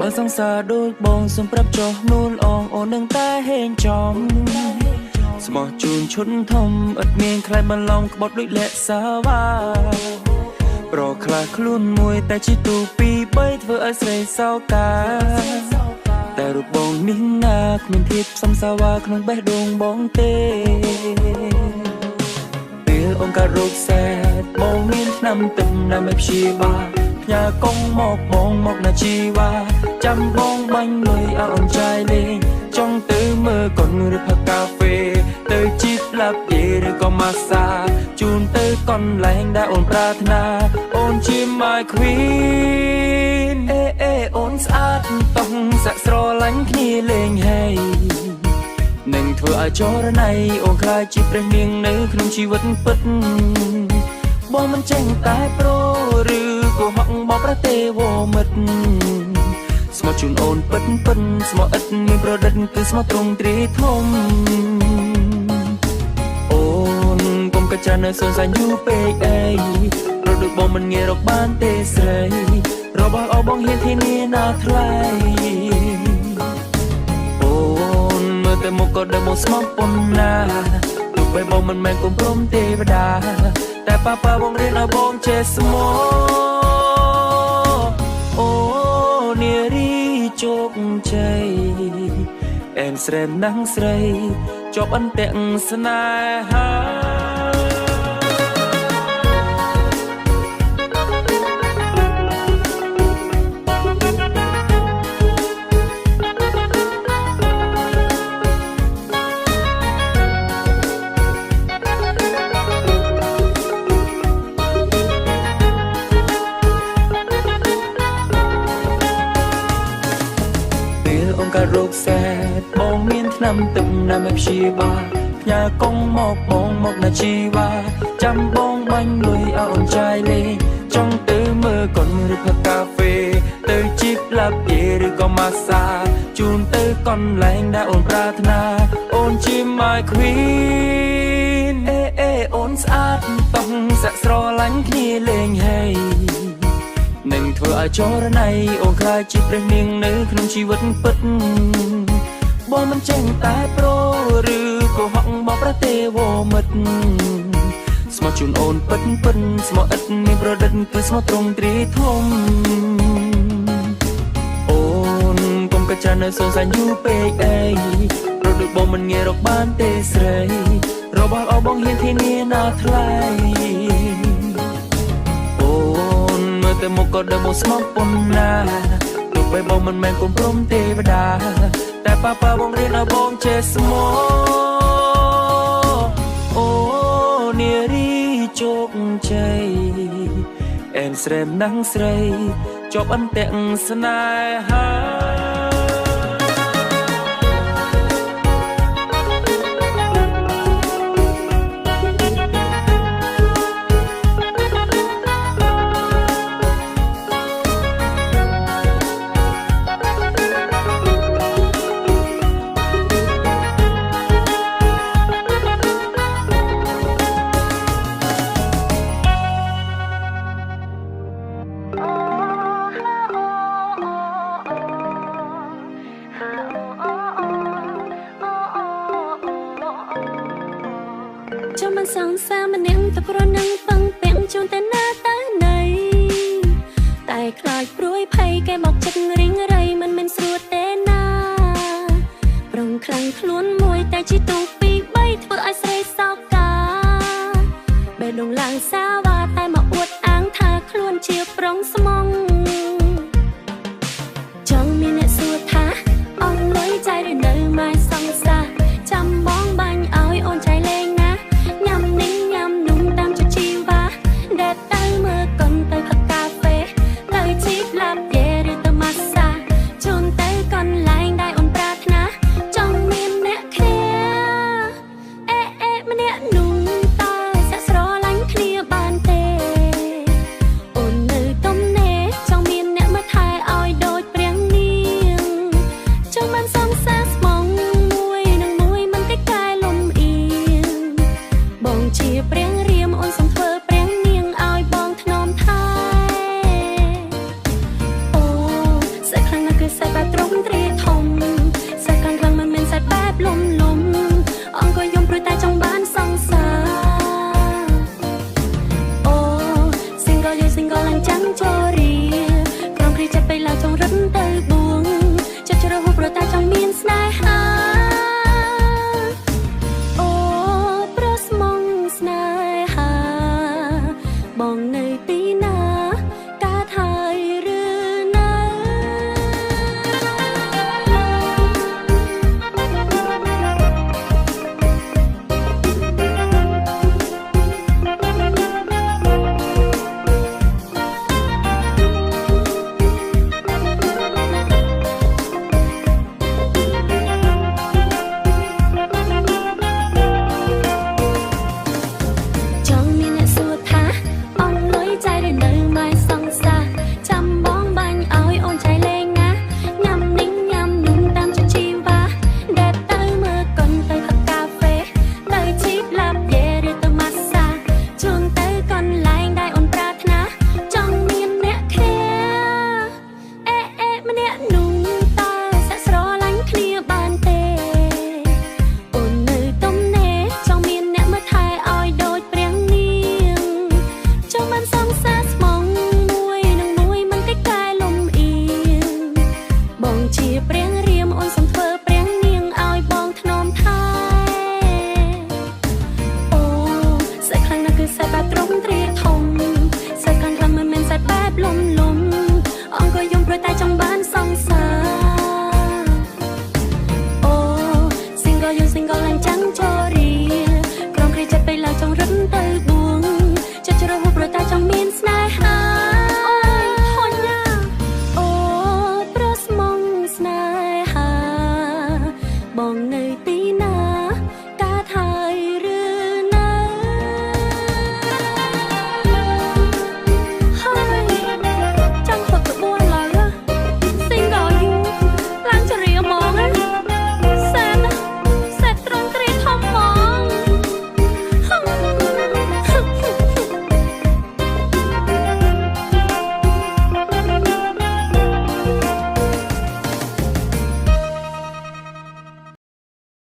បើសង្សារដូចបងសូមប្រាប់ចុះនួនអងអូននឹងតែហេងចំស្មោះជូនឈុនធំឥតមានខ្លែងបន្លងក្បត់ដូចលាក់សាវ៉ាប្រខ្លះខ្លួនមួយតែជីទូពី3ធ្វើឲ្យស្រីសោកាតែរូបបងនេះណាគ្មានធៀបសំសាវ៉ាក្នុងបេះដូងបងទេពេលអូនក៏រោគសែតបងមានឆ្នាំទឹកណាស់មិនព្យាបាលផ្ញើកងមកបងមកណាជីវ៉ាចាំបងបាញ់លុយឲ្យអូនចាយលេងចង់ទៅមើលកូនឬផឹកកាហ្វេទៅជីបឡាប់យេឬក៏ម៉ាសាជូនទៅកន្លែងដែលអូនប្រាថ្នាអូនជា my queen អេអូនស្អាតតោះសាក់ស្រឡាញ់គ្នាលេងហើយនឹងធ្វើឲ្យចរណៃអូនខ្លាចជាព្រះនាងនៅក្នុងជីវិតពិតបងមិនចេញតែប្រូឬក៏ហក់បបប្រទេវមិត្តស្មោះជូនអូនពិតស្មោះឥតមានប្រឌិតគឺស្មោះត្រង់ទ្រីធំអូនកុំកាចានៅសួនសាញ់យូរពេកអីរត់ដូចបងមិនងាយរកបានទេស្រីរបស់អបងហ៊ានធានាណាថ្លៃអូនមើលតែមុខក៏ដឹងមកស្មោះប៉ុណ្ណាទោះបីបងមិនមែនកុំព្រមទេវតាតែប៉ាបងរៀនឲ្យបងចេះស្មោះអូនារីជោគជ័យអែមស្រែមណាំងស្រីជាប់អន្ទាក់ស្នេហាក៏រោគសែតបងមានឆ្នាំទឹកណាស់មិនព្យាបាលផ្ញើកងមកបងមកណាជីវ៉ាចាំបងបាញ់លុយឲ្យអូនចាយលេងចង់ទៅមើលកូនឬផឹកកាហ្វេទៅជីបឡាប់យេឬក៏ម៉ាសាជូនទៅកន្លែងដែលអូនប្រាថ្នាអូនជា my queen អេអូនស្អាតតោះសាក់ស្រឡាញ់គ្នាលេងហើយនឹងធ្វើឲ្យចរណៃអូនខ្លាចជាព្រះនាងនៅក្នុងជីវិតពិតបងមិនចេញតែប្រូឬក៏ហក់បបប្រទេវមិត្តស្មោះជូនអូនពិតស្មោះឥតមានប្រឌិតគឺស្មោះត្រង់ទ្រីធំអូនកុំកាចានៅសួនសាញ់យូរពេកអីរត់ដូចបងមិនងាយរកបានទេស្រីរបស់អបងហ៊ានធានាណាថ្លៃតែមកក៏ដឹងមកស្មោះប៉ុណ្ណាទោះបីបងមិនមែនកូនព្រំទេវតាតែប៉ាបងរៀនឲ្យបងចេះស្មោះអូនារីជោគជ័យអែមស្រែមណាំងស្រីជាប់អន្ទាក់ស្នេហាចាំមិនសង្សារម្នាក់តែប្រនឹងពឹងពាំងជូនតែណាតែណៃតែខ្លាចព្រួយភ័យគេមកចិត្តរីងរៃមិនមែនស្រួលទេណាប្រងខ្លាំងខ្លួនមួយតែជីទូពី3ធ្វើឲ្យស្រីសោកាបេះដូងឡើងសាវ៉ាតែមកអួតអាងថាខ្លួនជាប្រុងស្មងចង់មានអ្នកសួរថាអស់លុយใจឬនៅម៉ែសង្សារចាំបងបាញ់ឲ្យអូនใจលេងណាញ៉ាំនីងញ៉ាំនំតាមជីវ៉ា ស្នេហា